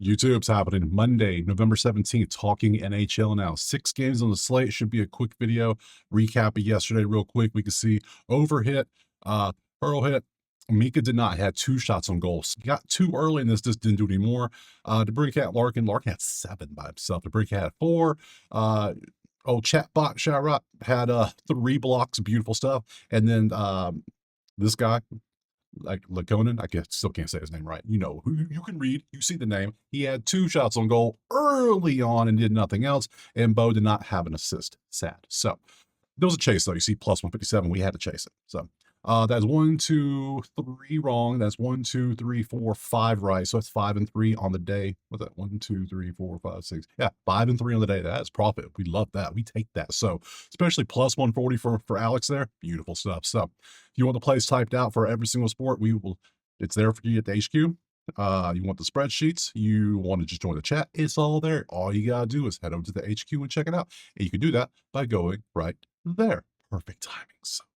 YouTube's happening Monday, November 17th, talking NHL now. 6 games on the slate. Should be a quick video. Recap of yesterday real quick. We can see overhit, Pearl hit. Mika did not. Had 2 shots on goal. He got 2 early in this, just didn't do anymore. DeBrincat, Larkin had 7 by himself. DeBrincat had 4. Chatbot Sharot had 3 blocks, beautiful stuff. And then this guy, like Laconin, still can't say his name right. You know, you can read, you see the name. He had 2 shots on goal early on and did nothing else. And Bo did not have an assist. Sad. So there was a chase though. You see plus 157. We had to chase it. So that's 1, 2, 3 wrong. That's 1, 2, 3, 4, 5 right. So it's 5 and 3 on the day. What's that? 1, 2, 3, 4, 5, 6. Yeah, 5 and 3 on the day. That's profit. We love that. We take that. So especially plus 140 for Alex there. Beautiful stuff. So if you want the plays typed out for every single sport, it's there for you at the HQ. You want the spreadsheets, you want to just join the chat, it's all there. All you gotta do is head over to the HQ and check it out. And you can do that by going right there. Perfect timing.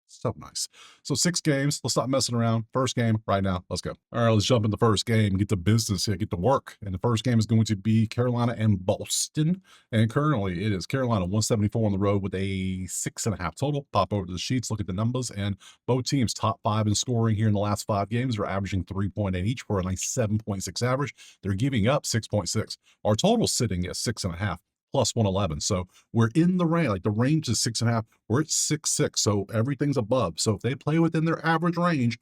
So nice. So 6 games. Let's stop messing around. First game right now. Let's go. All right, let's jump in the first game. Get to business here. Get to work. And the first game is going to be Carolina and Boston. And currently it is Carolina 174 on the road with a 6.5 total. Pop over to the sheets, look at the numbers, and both teams top 5 in scoring here in the last 5 games. They're averaging 3.8 each for a nice 7.6 average. They're giving up 6.6. Our total sitting at 6.5. Plus 111. So we're in the range, like the range is 6.5. We're at 6.6. So everything's above. So if they play within their average range,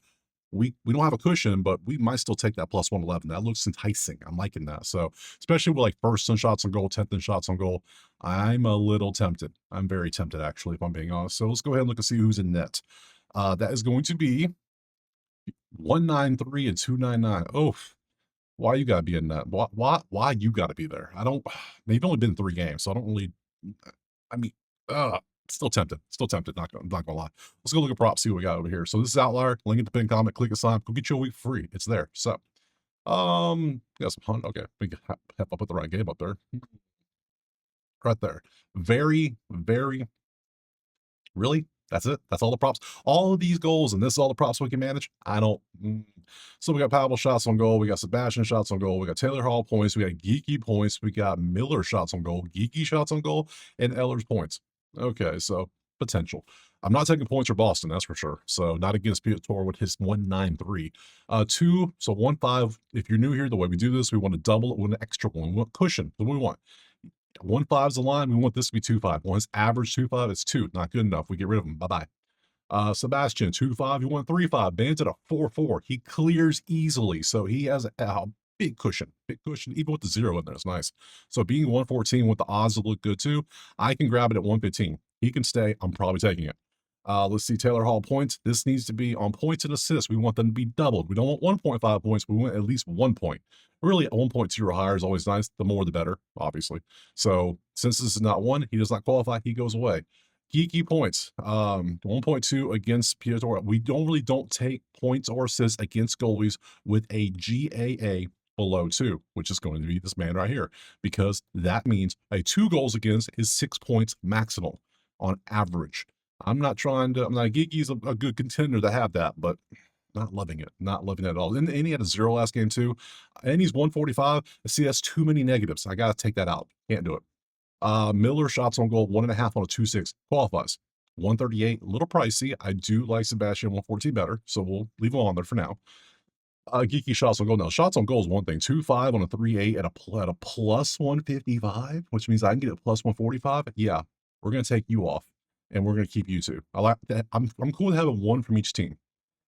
we don't have a cushion, but we might still take that plus 111. That looks enticing. I'm liking that. So especially with like first in shots on goal, 10th in shots on goal, I'm a little tempted. I'm very tempted actually, if I'm being honest. So let's go ahead and look and see who's in net. That is going to be 193 and 299. Oh, why you gotta be in that? Why you gotta be there? I don't. They've only been 3 games, so I don't really. I mean, still tempted. Still tempted. Not gonna lie. Let's go look at props. See what we got over here. So this is Outlier. Link in the pinned comment. Click a sign. Go get you a week free. It's there. So, got some hunt. Okay, we have I put the right game up there. Right there. Very, very. Really? That's it? That's all the props? All of these goals, and this is all the props we can manage? I don't. So we got Pavel shots on goal. We got Sebastian shots on goal. We got Taylor Hall points. We got Geeky points. We got Miller shots on goal, Geeky shots on goal, and Eller's points. Okay, so potential. I'm not taking points for Boston, that's for sure. So not against Piotr with his 193. 2, so 1-5. If you're new here, the way we do this, we want to double it with an extra one. We want cushion. What do we want? 1-5 is the line. We want this to be 2-5. When it's average 2-5, it's 2. Not good enough. We get rid of them. Bye-bye. Sebastian, 2-5. You want 3-5. Band's at a 4-4. He clears easily. So he has a big cushion. Big cushion. Even with the 0 in there, it's nice. So being 114 with the odds to look good too, I can grab it at 115. He can stay. I'm probably taking it. Let's see, Taylor Hall points. This needs to be on points and assists. We want them to be doubled. We don't want 1.5 points. We want at least 1 point. Really, 1.2 or higher is always nice. The more, the better, obviously. So since this is not 1, he does not qualify. He goes away. Geeky points. 1.2 against Piotr. We don't take points or assists against goalies with a GAA below 2, which is going to be this man right here, because that means a 2 goals against is 6 points maximal on average. I'm not Geeky's a good contender to have that, but not loving it. Not loving it at all. And he had a 0 last game too. And he's 145. See, that's too many negatives. I got to take that out. Can't do it. Miller shots on goal, 1.5 on a 2.6. Qualifies. 138, a little pricey. I do like Sebastian 114 better, so we'll leave him on there for now. Geeky shots on goal. Now, shots on goal is one thing. 2.5 on a 3.8 at a plus 155, which means I can get a plus 145. Yeah, we're going to take you off. And we're going to keep you 2. I like that. I'm cool with having 1 from each team.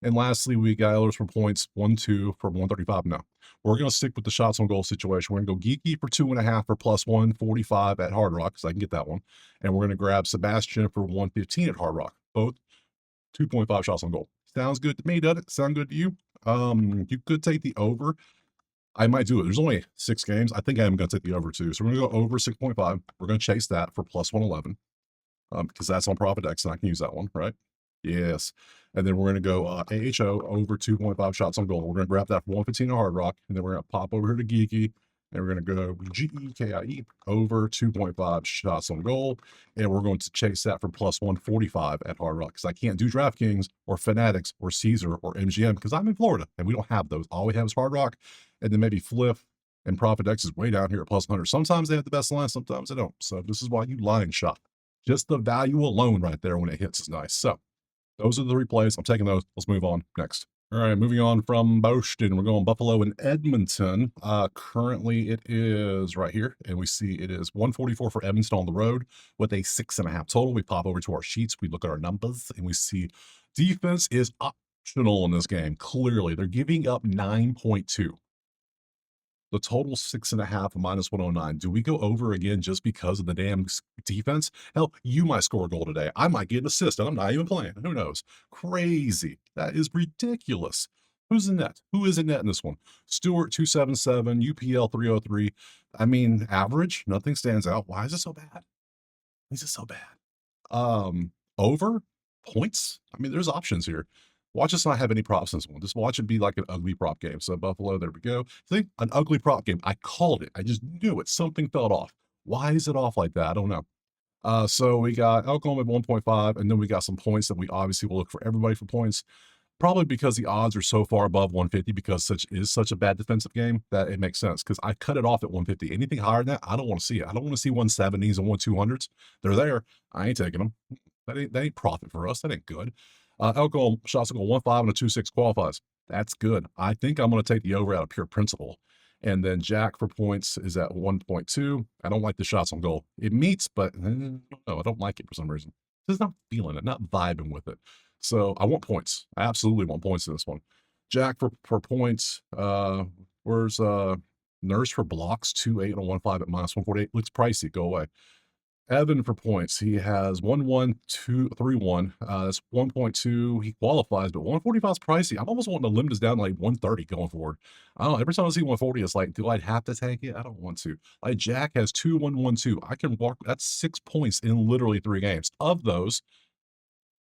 And lastly, we got others for points, 1, 2 for 135. No, we're going to stick with the shots on goal situation. We're going to go Geeky for 2.5 for plus 145 at Hard Rock, because I can get that one. And we're going to grab Sebastian for 115 at Hard Rock. Both 2.5 shots on goal. Sounds good to me, doesn't it? Sound good to you? You could take the over. I might do it. There's only 6 games. I think I am going to take the over too. So we're going to go over 6.5. We're going to chase that for plus 111. Because that's on Profit X, and I can use that one, right? Yes. And then we're going to go AHO over 2.5 shots on goal. We're going to grab that for 115 at Hard Rock, and then we're going to pop over here to Geeky, and we're going to go GEKIE over 2.5 shots on goal, and we're going to chase that for plus 145 at Hard Rock, because I can't do DraftKings or Fanatics or Caesar or MGM because I'm in Florida, and we don't have those. All we have is Hard Rock, and then maybe Flip And Profit X is way down here at plus 100. Sometimes they have the best line, sometimes they don't. So this is why you line shop. Just the value alone right there when it hits is nice. So those are the 3 plays. I'm taking those. Let's move on next. All right, moving on from Boston, we're going Buffalo and Edmonton. Currently, it is right here, and we see it is 144 for Edmonton on the road with a 6.5 total. We pop over to our sheets, we look at our numbers, and we see defense is optional in this game. Clearly, they're giving up 9.2. The total 6.5 minus 109. Do we go over again just because of the damn defense? Hell, you might score a goal today. I might get an assist, and I'm not even playing. Who knows? Crazy. That is ridiculous. Who's in net? Who is in net in this one? Stewart 277, UPL 303. I mean, average. Nothing stands out. Why is it so bad? Why is it so bad? Over points. I mean, there's options here. Watch us not have any props in this one. Just watch it be like an ugly prop game. So Buffalo, there we go. See, an ugly prop game. I called it. I just knew it. Something felt off. Why is it off like that? I don't know. So we got Oklahoma at 1.5, and then we got some points that we obviously will look for everybody for points. Probably because the odds are so far above 150 because such a bad defensive game that it makes sense. Because I cut it off at 150. Anything higher than that, I don't want to see it. I don't want to see 170s and 1200s. They're there. I ain't taking them. That ain't profit for us. That ain't good. Alcohol shots will go 1.5 and a 2.6 qualifies. That's good. I think I'm going to take the over out of pure principle. And then Jack for points is at 1.2. I don't like the shots on goal. It meets, but no, I don't like it for some reason. Just not feeling it, not vibing with it. So I want points. I absolutely want points in this one. Jack for points. Where's Nurse for blocks? 2.8 and a 1.5 at minus 148. Looks pricey. Go away. Evan for points. He has 1.1, that's 1.2. He qualifies, but 145 is pricey. I'm almost wanting to limit this down to like 130 going forward. I don't know. Every time I see 140, it's like, do I have to take it? I don't want to. Like Jack has 2.112. I can walk. That's 6 points in literally 3 games. Of those,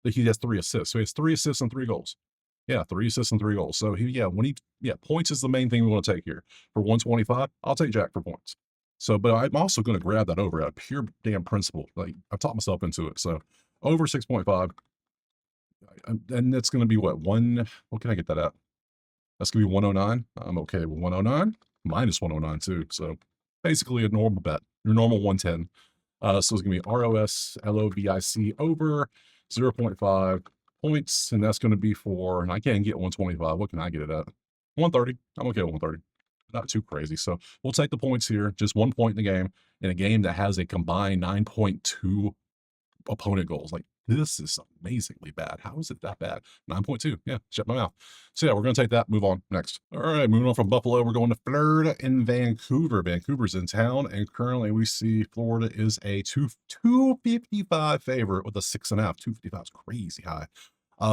he has 3 assists. So he has 3 assists and 3 goals. Yeah, 3 assists and 3 goals. So points is the main thing we want to take here. For 125, I'll take Jack for points. So, but I'm also going to grab that over out of pure damn principle. Like I've taught myself into it. So over 6.5, and that's going to be what can I get that at? That's going to be 109. I'm okay with 109 minus 109 too. So basically a normal bet, your normal 110. So it's going to be ROS LOBIC over 0.5 points. And that's going to be for, and I can't get 125. What can I get it at? 130. I'm okay with 130. Not too crazy. So we'll take the points here. Just 1 point in the game, in a game that has a combined 9.2 opponent goals. Like this is amazingly bad. How is it that bad? 9.2. Yeah, shut my mouth. So yeah, we're going to take that. Move on next. All right, moving on from Buffalo, we're going to Florida and Vancouver. Vancouver's in town, and currently we see Florida is a 255 favorite with a 6.5. 255 is crazy high.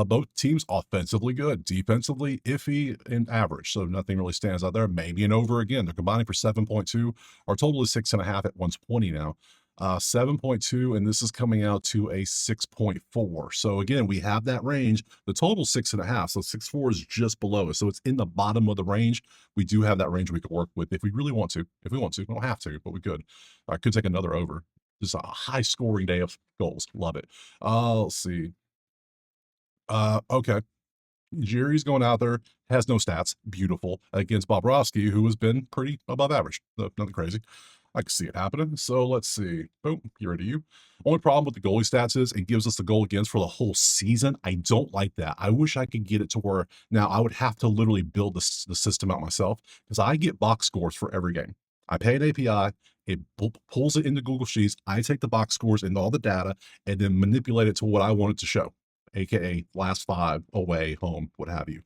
Both teams offensively good, defensively iffy and average. So nothing really stands out there. Maybe an over again. They're combining for 7.2. Our total is 6.5 at 120 now. 7.2, and this is coming out to a 6.4. So again, we have that range. The total 6.5. So 6.4 is just below it. So it's in the bottom of the range. We do have that range we could work with if we really want to. If we want to, we don't have to, but we could. I could take another over. Just a high scoring day of goals. Love it. Let's see. Okay. Jerry's going out there, has no stats, beautiful, against Bobrovsky, who has been pretty above average. Nothing crazy. I can see it happening. So let's see. Boom, here to you. Only problem with the goalie stats is it gives us the goal against for the whole season. I don't like that. I wish I could get it to where now I would have to literally build the system out myself because I get box scores for every game. I pay an API, it pulls it into Google Sheets. I take the box scores and all the data and then manipulate it to what I want it to show, aka last 5, away, home, what have you.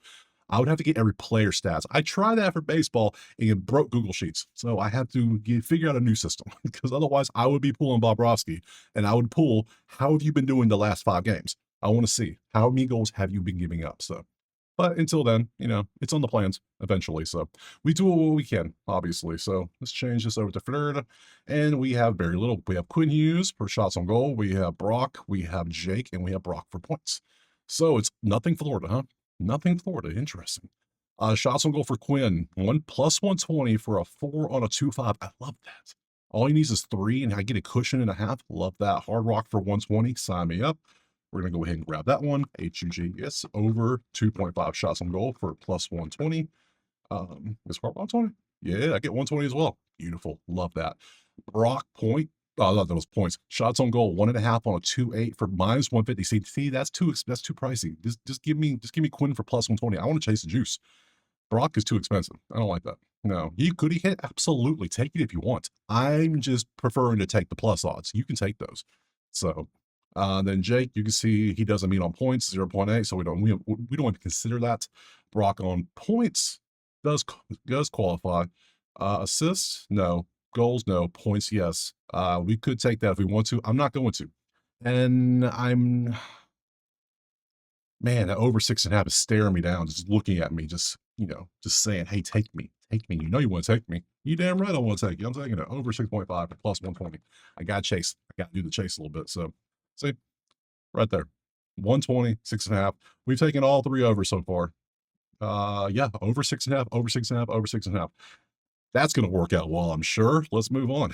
I would have to get every player stats. I tried that for baseball and it broke Google Sheets. So I had to figure out a new system because otherwise I would be pulling Bobrovsky and I would pull, how have you been doing the last 5 games? I want to see how many goals have you been giving up? So, but until then, it's on the plans eventually. So we do what we can, obviously. So let's change this over to Florida. And we have very little. We have Quinn Hughes for shots on goal. We have Brock, we have Jake, and we have Brock for points. So it's nothing Florida, huh? Nothing Florida. Interesting. Shots on goal for Quinn. 1 plus 120 for a 4 on a 2.5. I love that. All he needs is 3, and I get a cushion and a half. Love that. Hard Rock for 120. Sign me up. We're going to go ahead and grab that one. HUG, yes, over 2.5 shots on goal for plus 120. Is Hard 120? Yeah, I get 120 as well. Beautiful. Love that. Brock point. Oh, not those points. Shots on goal, 1.5 on a 2.8 for -150. See, that's too pricey. Just give me Quinn for +120. I want to chase the juice. Brock is too expensive. I don't like that. No. Could he hit? Absolutely. Take it if you want. I'm just preferring to take the plus odds. You can take those. So then Jake, you can see he doesn't meet on points, 0.8. So we don't even consider that. Brock on points does does qualify. Assists, no. Goals, no. Points, yes. We could take that if we want to. I'm not going to. And man, that over 6.5 is staring me down, just looking at me, just saying, "Hey, take me, take me. You know you want to take me. You damn right I want to take you. I'm taking it over 6.5 at plus 120. I got to chase. I got to do the chase a little bit. So, see, right there, 120, 6.5. We've taken all three over so far. Yeah, over 6.5, over 6.5, over 6.5. That's going to work out well, I'm sure. Let's move on.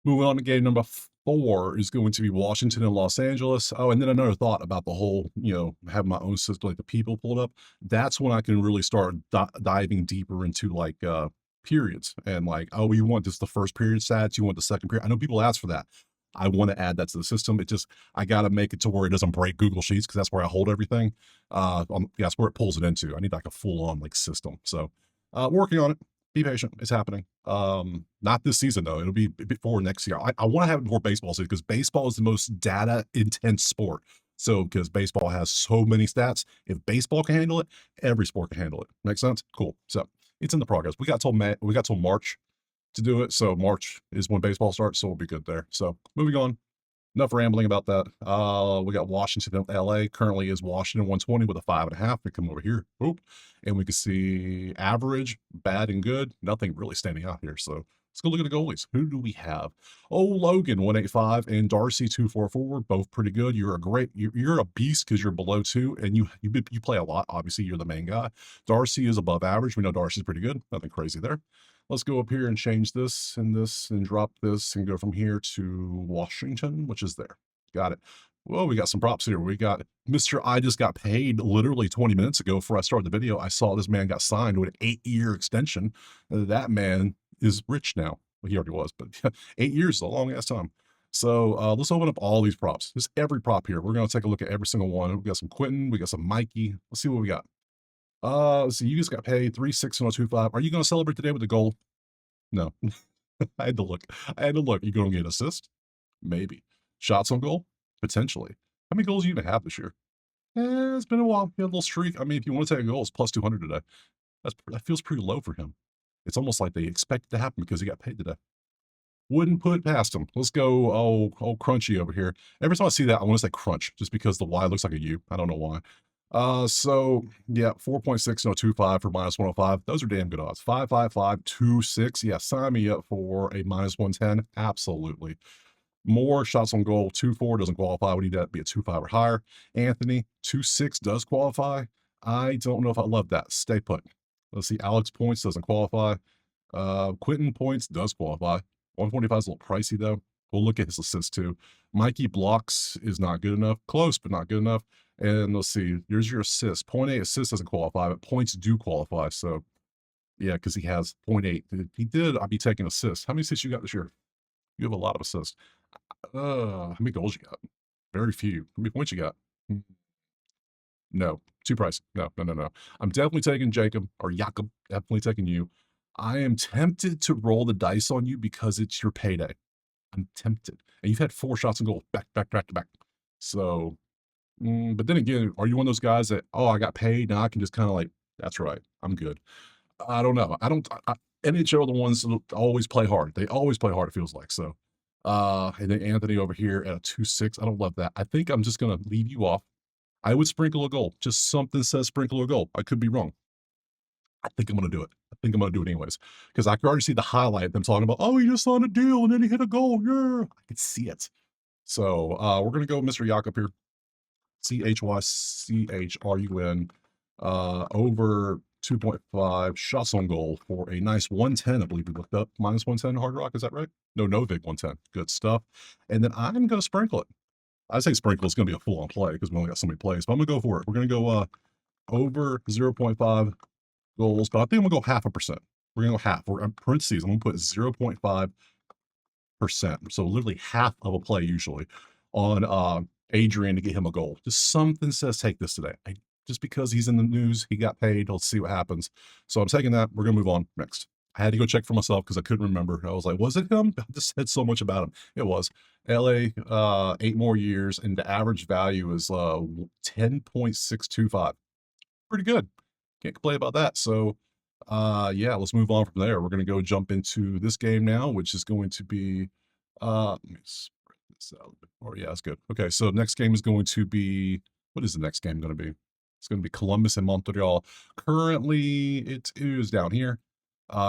Moving on to game number 4 is going to be Washington and Los Angeles. Oh, and then another thought about the whole, having my own system, like the people pulled up. That's when I can really start diving deeper into like periods and like, oh, you want just the first period stats, you want the second period. I know people ask for that. I want to add that to the system. I got to make it to where it doesn't break Google Sheets because that's where I hold everything. That's where it pulls it into. I need like a full on like system. So, working on it. Be patient. It's happening. Not this season though. It'll be before next year. I want to have it before baseball season because baseball is the most data intense sport. So because baseball has so many stats, if baseball can handle it, every sport can handle it. Make sense? Cool. So it's in the progress. We got till March to do it. So March is when baseball starts. So we'll be good there. So moving on. Enough rambling about that. We got Washington and LA. Currently is Washington 120 with a 5.5. We come over here. Oop. And we can see average, bad, and good. Nothing really standing out here. So let's go look at the goalies. Who do we have? Oh, Logan 185 and Darcy 244. Both pretty good. You're a beast because you're below 2 and you play a lot. Obviously, you're the main guy. Darcy is above average. We know Darcy's pretty good. Nothing crazy there. Let's go up here and change this and drop this and go from here to Washington, which is there. Got it. Well, we got some props here. We got Mr. I just got paid literally 20 minutes ago before I started the video. I saw this man got signed with an 8-year extension. That man is rich now. Well, he already was, but 8 years is a long ass time. So let's open up all these props. Just every prop here. We're going to take a look at every single one. We got some Quentin. We got some Mikey. Let's see what we got. Let's see. You just got paid 3-6 and 2-5. Are you going to celebrate today with a goal? No. I had to look. You going to get assist? Maybe. Shots on goal? Potentially. How many goals do you even have this year? It's been a while. He had a little streak. I mean, if you want to take a goal, it's plus 200 today. That feels pretty low for him. It's almost like they expect it to happen because he got paid today. Wouldn't put it past him. Let's go, Crunchy over here. Every time I see that, I want to say Crunch, just because the Y looks like a U. I don't know why. So yeah, 4.6 and a 2.5 for -105. Those are damn good odds. 5.55, 2.6. Yeah, sign me up for a -110. Absolutely. More shots on goal. 2.4 doesn't qualify. We need that to be a 2.5 or higher. Anthony, 2.6 does qualify. I don't know if I love that. Stay put. Let's see. Alex points doesn't qualify. Quentin points does qualify. 145 is a little pricey though. We'll look at his assists too. Mikey blocks is not good enough. Close, but not good enough. And let's see. Here's your assist. 0.8 assist doesn't qualify, but points do qualify. So yeah, because he has 0.8. If he did, I'd be taking assists. How many assists you got this year? You have a lot of assists. How many goals you got? Very few. How many points you got? No, too pricey. No, no, no, no. I'm definitely taking Jacob or Jakob. Definitely taking you. I am tempted to roll the dice on you because it's your payday. I'm tempted. And you've had 4 shots on goal back to back. So, but then again, are you one of those guys that, oh, I got paid, now I can just kind of like, that's right, I'm good. I don't know. NHL are the ones that always play hard. They always play hard, it feels like. So, and then Anthony over here at a 2.6. I don't love that. I think I'm just going to leave you off. I would sprinkle a goal. Just something says sprinkle a goal. I could be wrong. I think I'm going to do it. I think I'm going to do it anyways. Because I can already see the highlight of them talking about, oh, he just signed a deal and then he hit a goal. Yeah. I can see it. So we're going to go Mr. Jakob here. CHYCHRUN. Over 2.5 shots on goal for a nice 110. I believe we looked up. -110 Hard Rock. Is that right? No, Novig 110. Good stuff. And then I'm going to sprinkle it. I say sprinkle. It's going to be a full-on play because we only got so many plays. But I'm going to go for it. We're going to go over 0.5 goals, but I think I'm going to go 0.5%. We're gonna go half. We're in parentheses. I'm gonna put 0.5%. So literally half of a play usually on Adrian to get him a goal. Just something says take this today. Just because he's in the news, he got paid. Let's see what happens. So I'm taking that. We're gonna move on next. I had to go check for myself because I couldn't remember. I was like, was it him? I just said so much about him. It was. LA, 8 more years, and the average value is 10.625. Pretty good. Can't complain about that. So yeah, let's move on from there. We're gonna go jump into this game now, which is going to be let me spread this out a bit more. Yeah, that's good. Okay, so next game is going to be, what is the next game gonna be? It's gonna be Columbus and Montreal. Currently, it is down here.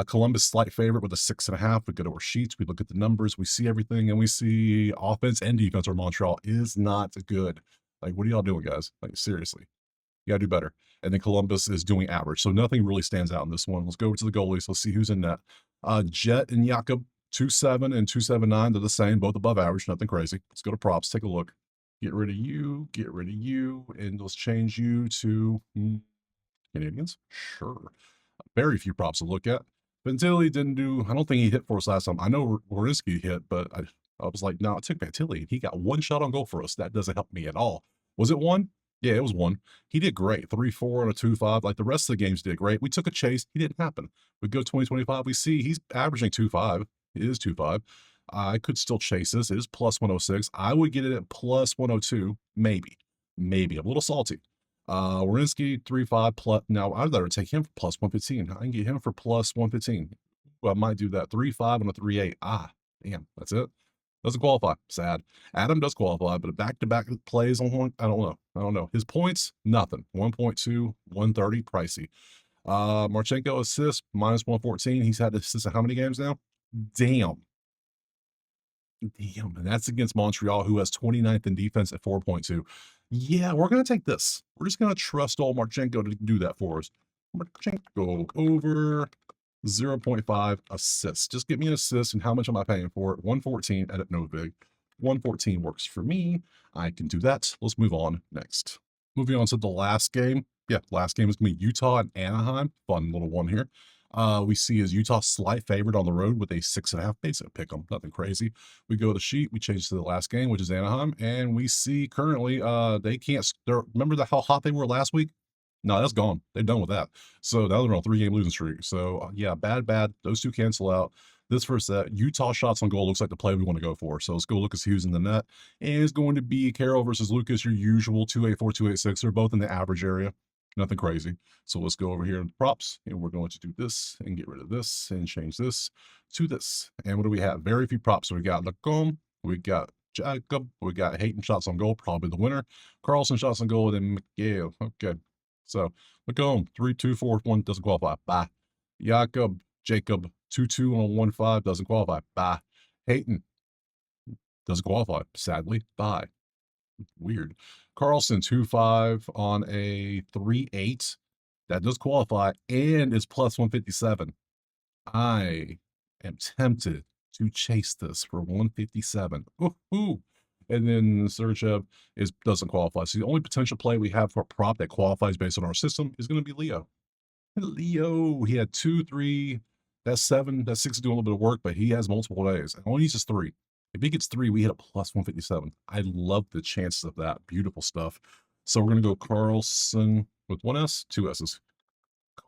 Columbus slight favorite with a 6.5. We go to our sheets, we look at the numbers, we see everything, and we see offense and defense for Montreal is not good. Like, what are y'all doing, guys? Like, seriously, you gotta do better. And then Columbus is doing average. So nothing really stands out in this one. Let's go over to the goalies. Let's see who's in net. Jet and Jakob, 2.7 and 2.79. They're the same, both above average, nothing crazy. Let's go to props, take a look. Get rid of you, and let's change you to Canadiens. Sure. Very few props to look at. Fantilli didn't do, I don't think he hit for us last time. I know Werenski hit, but I was like, no, it took Fantilli. He got one shot on goal for us. That doesn't help me at all. Was it one? Yeah, it was one. He did great. 3-4 and a 2-5. Like the rest of the games did great. We took a chase. He didn't happen. We go 2025. We see he's averaging 2.5. It is 2.5. I could still chase this. It is plus 106. I would get it at plus 102. Maybe. Maybe. I'm a little salty. Werenski 3.5 plus. Now I'd rather take him for plus 115. I can get him for plus 115. Well, I might do that. 3.5 and a 3.8. Damn, that's it. Doesn't qualify. Sad. Adam does qualify, but a back-to-back plays on one, I don't know. His points, nothing. 1.2, 130, pricey. Marchenko assists, minus 114. He's had assists in how many games now? Damn. And that's against Montreal, who has 29th in defense at 4.2. Yeah, we're going to take this. We're just going to trust old Marchenko to do that for us. Marchenko over 0.5 assists. Just give me an assist, and how much am I paying for it? 114 at no big. 114 works for me. I can do that. Let's move on next. Moving on to the last game. Yeah, last game is going to be Utah and Anaheim. Fun little one here. We see is Utah slight favorite on the road with a 6.5 basic pick 'em. Nothing crazy. We go to the sheet. We change to the last game, which is Anaheim, and we see currently they can't. Remember how hot they were last week? No, that's gone. They're done with that. So now they're on a 3-game losing streak. So yeah, bad. Those two cancel out. This first set, Utah shots on goal looks like the play we want to go for. So let's go look at who's in the net. And it's going to be Carroll versus Lucas, your usual 284, 286. They're both in the average area. Nothing crazy. So let's go over here in props, and we're going to do this and get rid of this and change this to this. And what do we have? Very few props. So we got Lacombe, we got Jacob, we got Hayton shots on goal, probably the winner. Carlson shots on goal, and then McGill. Okay. So Lacombe, 3, 2, 4, 1 doesn't qualify. Bye. Jacob, 2-2 on 1-5 doesn't qualify. Bye. Hayton doesn't qualify. Sadly, bye. Weird. Carlson 2.5 on a 3.8. That does qualify and is plus 157. I am tempted to chase this for 157. Ooh. And then Sergev doesn't qualify. So the only potential play we have for a prop that qualifies based on our system is going to be Leo. And Leo, he had 2, 3. That's 7. That's 6 to do a little bit of work, but he has multiple days. And only uses 3. If he gets 3, we hit a plus 157. I love the chances of that. Beautiful stuff. So we're going to go Carlson with 1 S, 2 S's.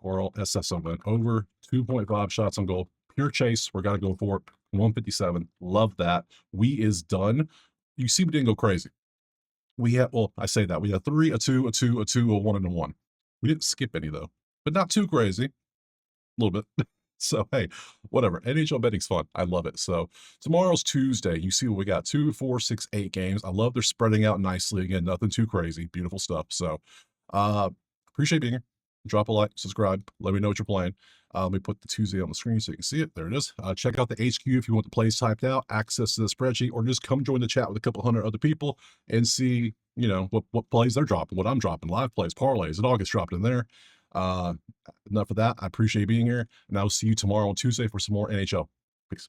Carl SS on over 2.5 shots on goal. Pure chase. We're got to go for it. 157. Love that. We is done. You see, we didn't go crazy. We had, well, I say that. We had 3, a 2, a 2, a 2, a 1, and a 1. We didn't skip any, though. But not too crazy. A little bit. So, hey, whatever. NHL betting's fun. I love it. So, tomorrow's Tuesday. You see what we got. 2, 4, 6, 8 games. I love they're spreading out nicely. Again, nothing too crazy. Beautiful stuff. So, appreciate being here. Drop a like, subscribe. Let me know what you're playing. Let me put the Tuesday on the screen so you can see it. There it is. Check out the HQ if you want the plays typed out, access to the spreadsheet, or just come join the chat with a couple hundred other people and see, what plays they're dropping, what I'm dropping, live plays, parlays. It all gets dropped in there. Enough of that. I appreciate being here, and I will see you tomorrow on Tuesday for some more NHL. Peace.